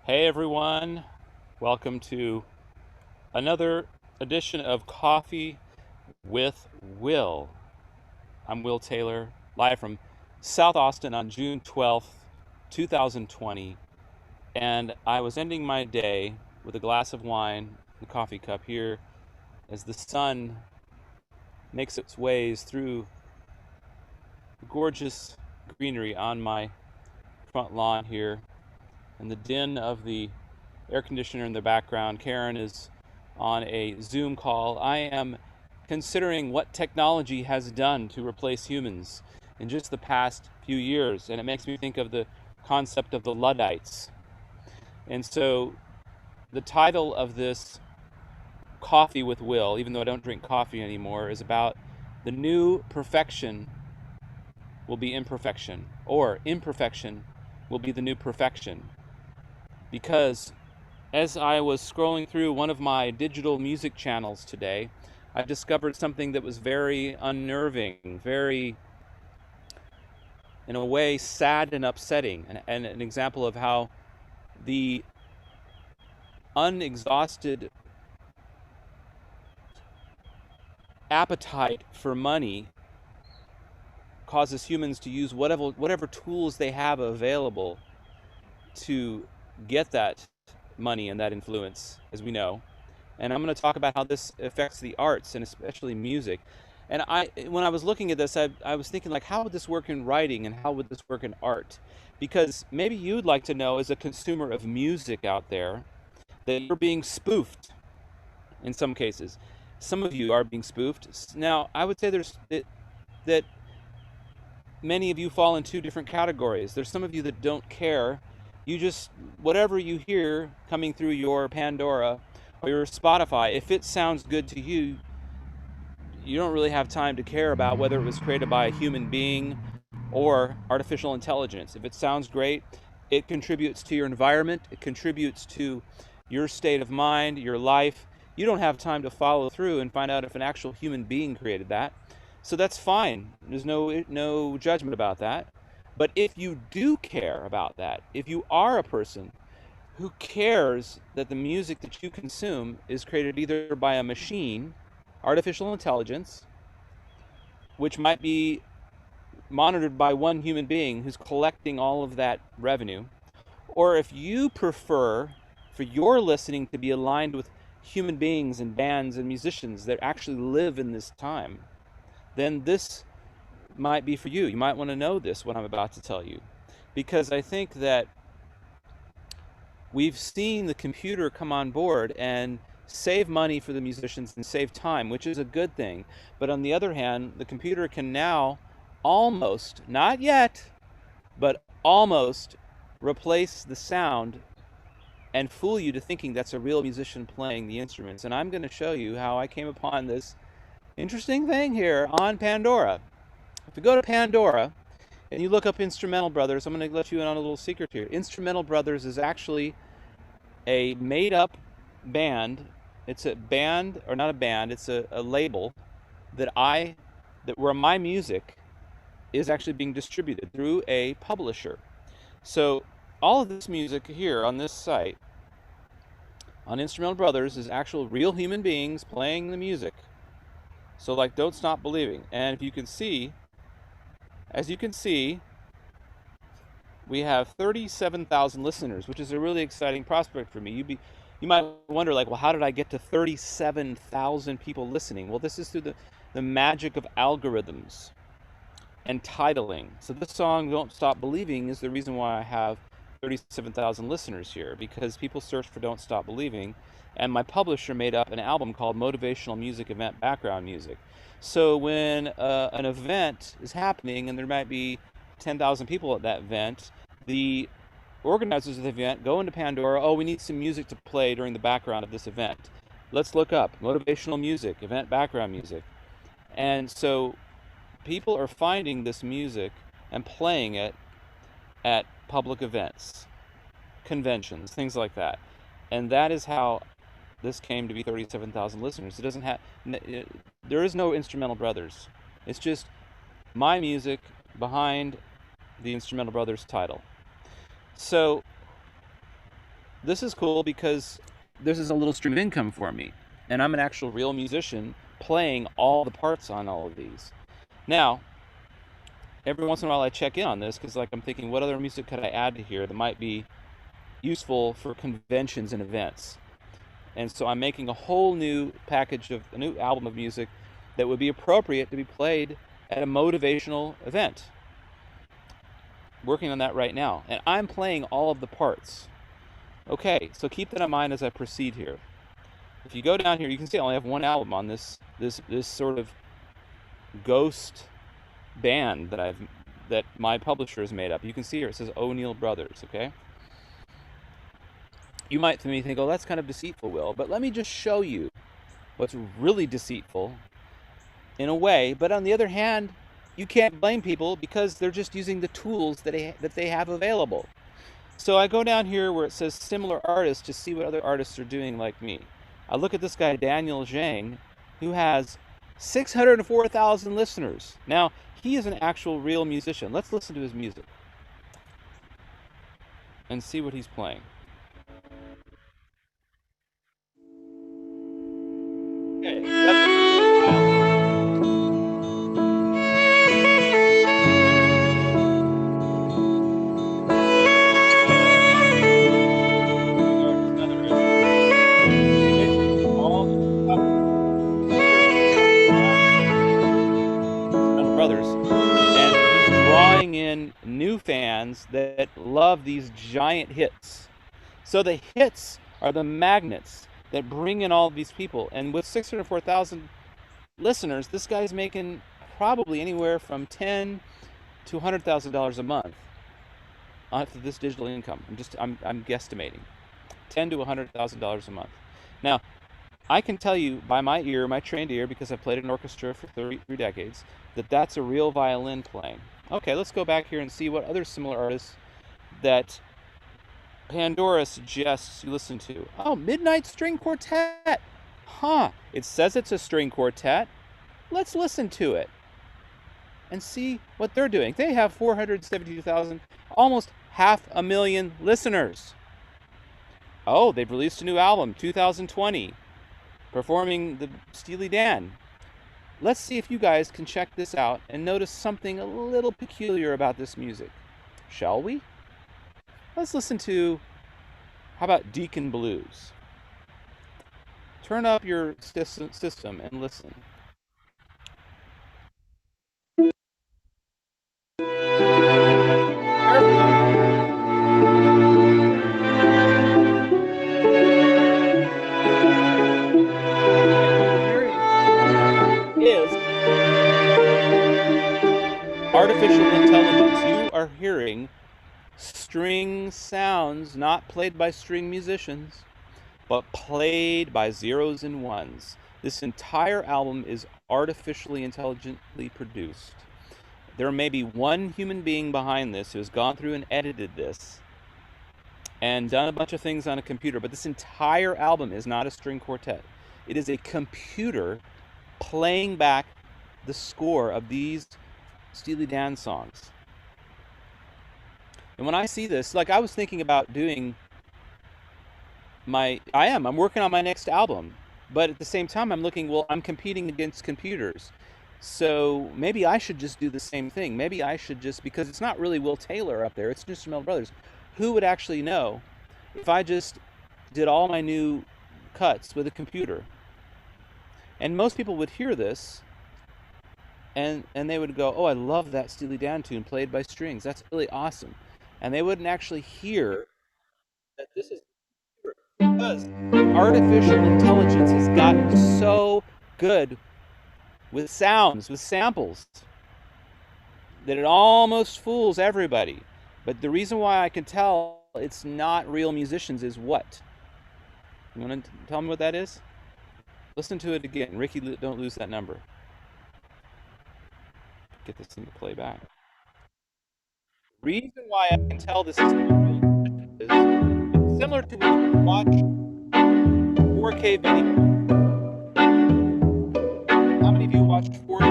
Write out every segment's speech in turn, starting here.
Hey everyone, welcome to another edition of Coffee with Will. I'm Will Taylor, live from South Austin on June 12th, 2020, and I was ending my day with a glass of wine and a coffee cup here as the sun makes its ways through the gorgeous greenery on my front lawn here and the din of the air conditioner in the background. Karen is on a Zoom call. I am considering what technology has done to replace humans in just the past few years, and it makes me think of the concept of the Luddites. And so the title of this Coffee with Will, even though I don't drink coffee anymore, is about the new perfection will be imperfection, or imperfection will be the new perfection. Because as I was scrolling through one of my digital music channels today, I discovered something that was very unnerving, very, in a way, sad and upsetting, and an example of how the unexhausted appetite for money causes humans to use whatever tools they have available to get that money and that influence, as we know. And I'm going to talk about how this affects the arts and especially music. And when I was looking at this, I was thinking, like, how would this work in writing and how would this work in art? Because maybe you'd like to know, as a consumer of music out there, that you're being spoofed in some cases. Some of you are being spoofed. Now, I would say that many of you fall in two different categories. There's some of you that don't care. You just, whatever you hear coming through your Pandora or your Spotify, if it sounds good to you, you don't really have time to care about whether it was created by a human being or artificial intelligence. If it sounds great, it contributes to your environment, it contributes to your state of mind, your life. You don't have time to follow through and find out if an actual human being created that. So that's fine. There's no judgment about that. But if you do care about that, if you are a person who cares that the music that you consume is created either by a machine, artificial intelligence, which might be monitored by one human being who's collecting all of that revenue, or if you prefer for your listening to be aligned with human beings and bands and musicians that actually live in this time, then this might be for you. You might want to know this, what I'm about to tell you, because I think that we've seen the computer come on board and save money for the musicians and save time, which is a good thing. But on the other hand, the computer can now almost, not yet, but almost replace the sound and fool you to thinking that's a real musician playing the instruments. And I'm going to show you how I came upon this interesting thing here on Pandora. If you go to Pandora and you look up Instrumental Brothers, I'm going to let you in on a little secret here. Instrumental Brothers is actually a made-up band. It's a band, or not a band, it's a label where my music is actually being distributed through a publisher. So all of this music here on this site, on Instrumental Brothers, is actual real human beings playing the music. So, like, Don't Stop Believing. And if you can see, as you can see, we have 37,000 listeners, which is a really exciting prospect for me. You might wonder, like, well, how did I get to 37,000 people listening? Well, this is through the magic of algorithms and titling. So this song, Don't Stop Believing, is the reason why I have 37,000 listeners here, because people searched for Don't Stop Believing, and my publisher made up an album called Motivational Music Event Background Music. So when an event is happening and there might be 10,000 people at that event, the organizers of the event go into Pandora. Oh, we need some music to play during the background of this event. Let's look up motivational music, event background music. And so people are finding this music and playing it at public events, conventions, things like that. And that is how this came to be 37,000 listeners. It doesn't have, there is no Instrumental Brothers. It's just my music behind the Instrumental Brothers title. So this is cool because this is a little stream of income for me, and I'm an actual real musician playing all the parts on all of these. Now, every once in a while I check in on this because like I'm thinking, what other music could I add to here that might be useful for conventions and events? And so I'm making a whole new package of a new album of music that would be appropriate to be played at a motivational event. Working on that right now, and I'm playing all of the parts. Okay, so keep that in mind as I proceed here. If you go down here, you can see I only have one album on this sort of ghost band that my publisher has made up. You can see here it says O'Neill Brothers. Okay. You might think, oh, that's kind of deceitful, Will, but let me just show you what's really deceitful in a way. But on the other hand, you can't blame people because they're just using the tools that they have available. So I go down here where it says similar artists to see what other artists are doing like me. I look at this guy, Daniel Zhang, who has 604,000 listeners. Now, he is an actual real musician. Let's listen to his music and see what he's playing. Okay, that's Brothers, and he's drawing in new fans that love these giant hits. So the hits are the magnets that bring in all of these people. And with 604,000 listeners, this guy's making probably anywhere from $10,000 to $100,000 a month off of this digital income. I'm guesstimating $10,000 to $100,000 a month. Now, I can tell you by my ear, my trained ear, because I've played in an orchestra for 33 decades, that that's a real violin playing. Okay, let's go back here and see what other similar artists that Pandora suggests you listen to. Oh, Midnight String Quartet. Huh, it says it's a string quartet. Let's listen to it and see what they're doing. They have 472,000, almost 500,000 listeners. Oh, they've released a new album, 2020. Performing the Steely Dan. Let's see if you guys can check this out and notice something a little peculiar about this music. Shall we? Let's listen to, how about Deacon Blues? Turn up your system and listen. Is artificial intelligence. You are hearing string sounds not played by string musicians, but played by zeros and ones. This entire album is artificially intelligently produced. There may be one human being behind this who has gone through and edited this and done a bunch of things on a computer, but this entire album is not a string quartet. It is a computer playing back the score of these Steely Dan songs. And when I see this, like I was thinking about doing I'm working on my next album, but at the same time I'm looking, well, I'm competing against computers. So maybe I should just do the same thing. Maybe I should just, because it's not really Will Taylor up there, it's Instrumental Brothers. Who would actually know if I just did all my new cuts with a computer? And most people would hear this and they would go, oh, I love that Steely Dan tune played by strings. That's really awesome. And they wouldn't actually hear that this is because artificial intelligence has gotten so good with sounds, with samples, that it almost fools everybody. But the reason why I can tell it's not real musicians is what? You want to tell me what that is? Listen to it again. Ricky, don't lose that number. Get this thing to play back. The reason why I can tell this is similar to when you watch 4K video. How many of you watched 4K?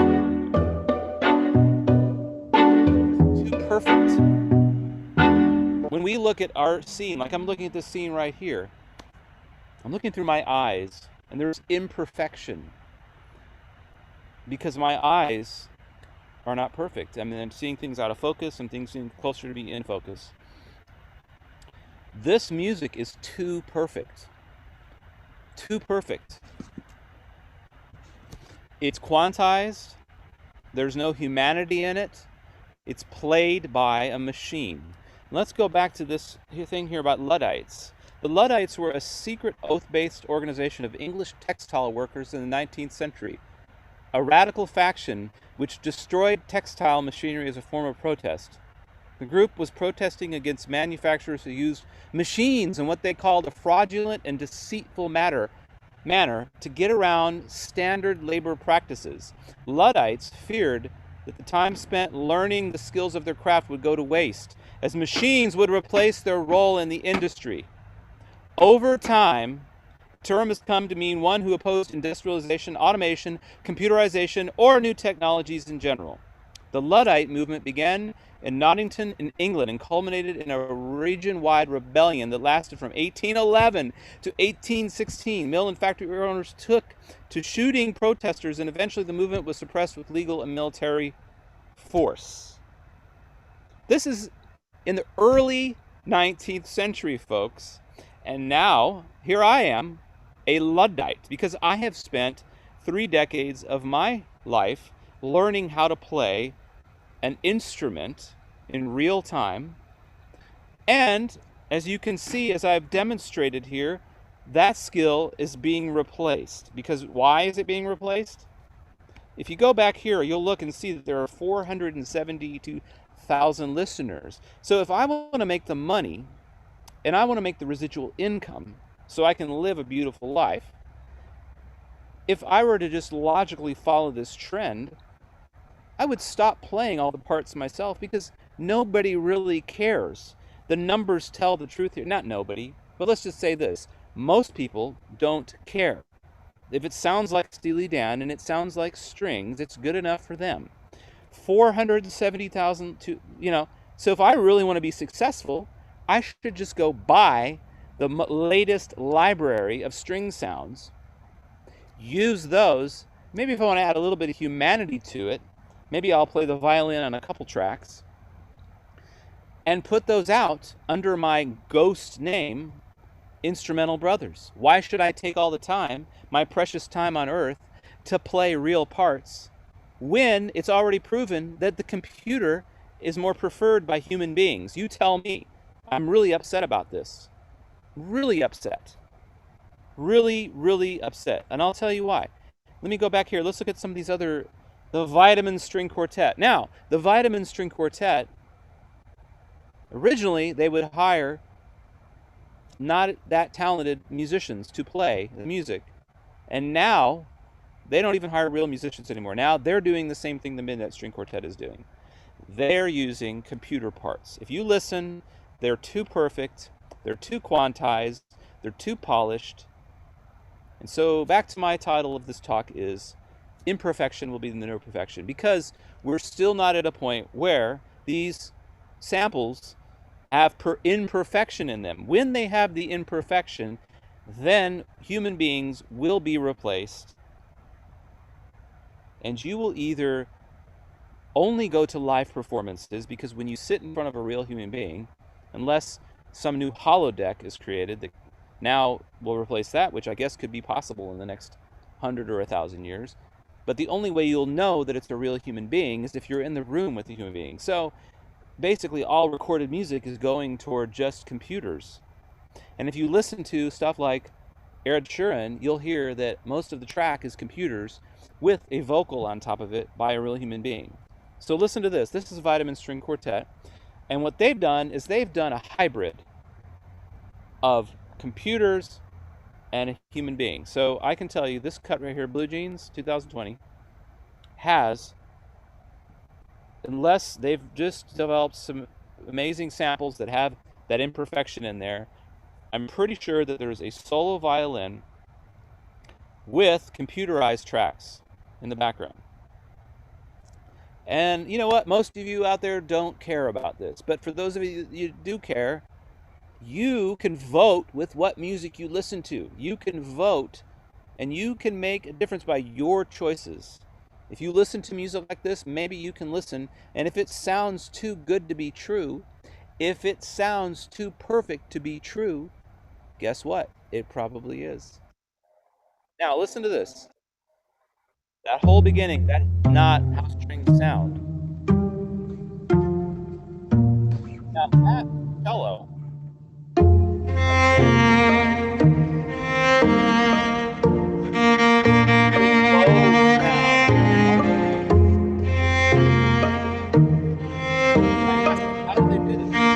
It's too perfect. When we look at our scene, like I'm looking at this scene right here, I'm looking through my eyes, and there's imperfection because my eyes are not perfect. I mean, I'm seeing things out of focus, and things seem closer to being in focus. This music is too perfect. Too perfect. It's quantized. There's no humanity in it. It's played by a machine. Let's go back to this thing here about Luddites. The Luddites were a secret oath-based organization of English textile workers in the 19th century, a radical faction which destroyed textile machinery as a form of protest. The group was protesting against manufacturers who used machines in what they called a fraudulent and deceitful manner to get around standard labor practices. Luddites feared that the time spent learning the skills of their craft would go to waste, as machines would replace their role in the industry. Over time, the term has come to mean one who opposed industrialization, automation, computerization, or new technologies in general. The Luddite movement began in Nottingham in England and culminated in a region-wide rebellion that lasted from 1811 to 1816. Mill and factory owners took to shooting protesters, and eventually the movement was suppressed with legal and military force. This is in the early 19th century, folks, and now here I am, a Luddite, because I have spent 3 decades of my life learning how to play an instrument in real time. And as you can see, as I've demonstrated here, that skill is being replaced. Because why is it being replaced? If you go back here, you'll look and see that there are 472,000 listeners. So if I want to make the money and I want to make the residual income so I can live a beautiful life, if I were to just logically follow this trend, I would stop playing all the parts myself because nobody really cares. The numbers tell the truth here. Not nobody, but let's just say this. Most people don't care. If it sounds like Steely Dan and it sounds like strings, it's good enough for them. 470,000 to, so if I really want to be successful, I should just go buy the latest library of string sounds, use those. Maybe if I want to add a little bit of humanity to it, maybe I'll play the violin on a couple tracks and put those out under my ghost name, Instrumental Brothers. Why should I take all the time, my precious time on earth, to play real parts when it's already proven that the computer is more preferred by human beings? You tell me. I'm really upset about this. Really upset. Really, really upset. And I'll tell you why. Let me go back here. Let's look at some of these other... The Vitamin String Quartet. Now, the Vitamin String Quartet, originally they would hire not that talented musicians to play the music. And now, they don't even hire real musicians anymore. Now, they're doing the same thing the Midnight String Quartet is doing. They're using computer parts. If you listen, they're too perfect, they're too quantized, they're too polished. And so, back to my title of this talk is Imperfection will be the new perfection, because we're still not at a point where these samples have imperfection in them. When they have the imperfection, then human beings will be replaced, and you will either only go to live performances, because when you sit in front of a real human being, unless some new holodeck is created that now will replace that, which I guess could be possible in the next 100 or 1,000 years. But the only way you'll know that it's a real human being is if you're in the room with the human being. So basically all recorded music is going toward just computers. And if you listen to stuff like Ed Sheeran, you'll hear that most of the track is computers with a vocal on top of it by a real human being. So listen to this. This is Vitamin String Quartet. And what they've done is they've done a hybrid of computers and a human being. So I can tell you this cut right here, Blue Jeans 2020, has, unless they've just developed some amazing samples that have that imperfection in there, I'm pretty sure that there's a solo violin with computerized tracks in the background. And you know what? Most of you out there don't care about this. But for those of you that do care, You can vote with what music you listen to. You can vote and you can make a difference by your choices. If you listen to music like this, maybe you can listen, and if it sounds too good to be true, if it sounds too perfect to be true, guess what? It probably is. Now, listen to this. That whole beginning, that is not how strings sound. Now, that cello, once again, very low sound, all the way low. You might ask, how do they do this? The reverb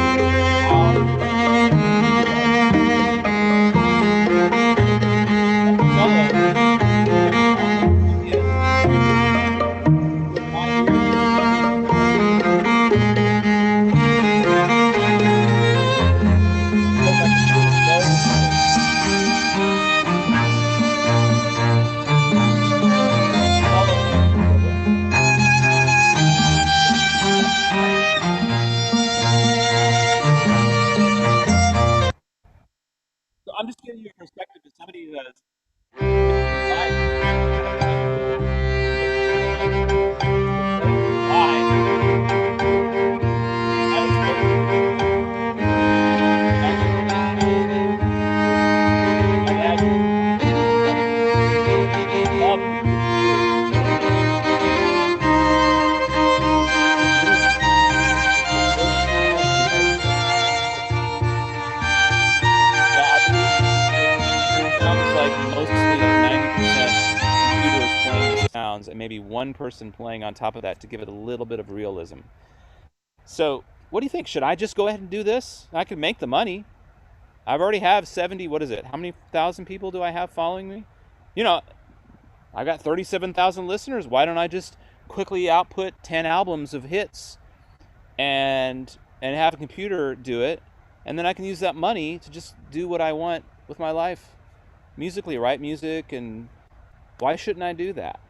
is how you that cello that sounds like it with my ears because I can do it low note. That cello reverb. So I'm just giving you a perspective as somebody who has music in life. I've had a bunch of musicians that I've used to play with live. That exposure to music is actually pretty cool. My dad used to tell me he loved the music he was producing because those sounds he was yeah, I believe it sounds like mostly like 90% computers playing the sounds and maybe one person playing on top of that to give it a little bit of realism. So, what do you think? Should I just go ahead and do this? I could make the money. I've already have 70, what is it? How many thousand people do I have following me? You know, I got 37,000 listeners. Why don't I just quickly output 10 albums of hits and have a computer do it, and then I can use that money to just do what I want with my life musically, write music, and why shouldn't I do that?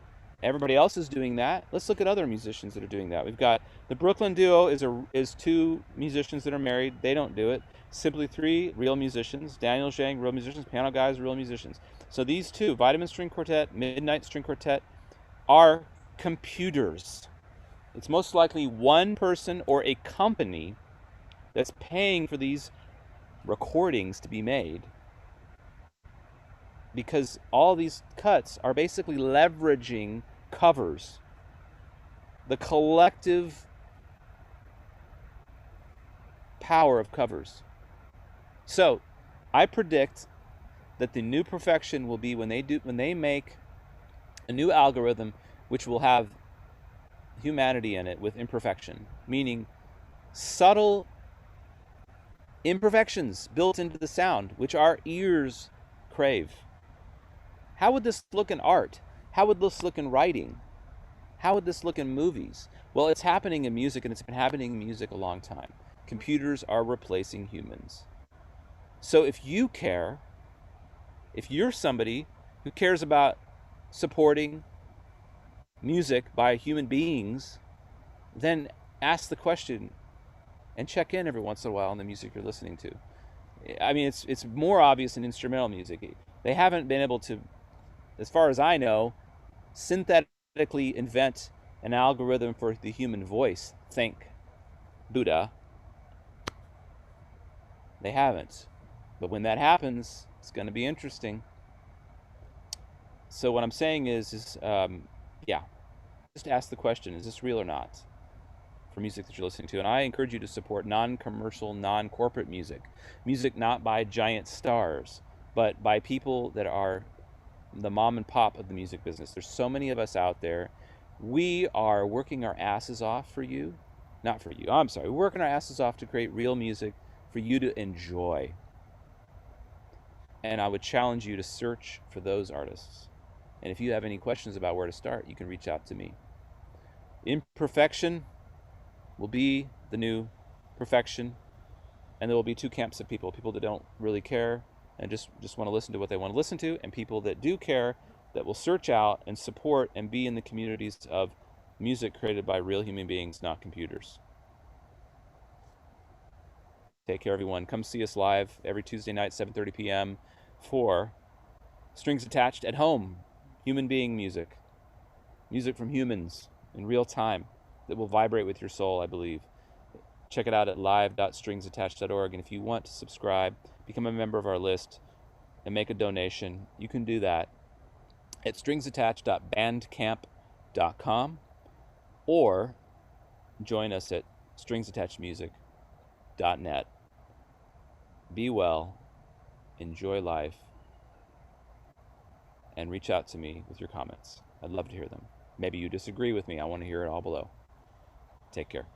Everybody else is doing that. Let's look at other musicians that are doing that. We've got the Brooklyn Duo is two musicians that are married. They don't do it. Simply Three, real musicians. Daniel Zhang, real musicians. Piano Guys, real musicians. So these two, Vitamin String Quartet, Midnight String Quartet, are computers. It's most likely one person or a company that's paying for these recordings to be made because all these cuts are basically leveraging covers, the collective power of covers. So I predict that the new perfection will be when they make a new algorithm which will have humanity in it with imperfection, meaning subtle imperfections built into the sound which our ears crave. How would this look in art? How would this look in writing? How would this look in movies? Well, it's happening in music, and it's been happening in music a long time. Computers are replacing humans. So if you care, if you're somebody who cares about supporting music by human beings, then ask the question and check in every once in a while on the music you're listening to. I mean, it's more obvious in instrumental music. They haven't been able to, as far as I know, synthetically invent an algorithm for the human voice. Think Buddha. They haven't. But when that happens, it's going to be interesting. So what I'm saying is yeah, just ask the question: is this real or not? For music that you're listening to, and I encourage you to support non-commercial, non-corporate music, music not by giant stars, but by people that are the mom and pop of the music business. There's so many of us out there. We are working our asses off for you, not for you. I'm sorry. We're working our asses off to create real music for you to enjoy. And I would challenge you to search for those artists. And if you have any questions about where to start, you can reach out to me. Imperfection will be the new perfection, and there will be two camps of people that don't really care and just want to listen to what they want to listen to, and people that do care, that will search out and support and be in the communities of music created by real human beings, not computers. Take care, everyone. Come see us live every Tuesday night, 7:30 p.m. for Strings Attached at Home, human being music. Music from humans in real time that will vibrate with your soul, I believe. Check it out at live.stringsattached.org. And if you want to subscribe, become a member of our list, and make a donation, you can do that at stringsattached.bandcamp.com or join us at stringsattachedmusic.net. Be well, enjoy life, and reach out to me with your comments. I'd love to hear them. Maybe you disagree with me. I want to hear it all below. Take care.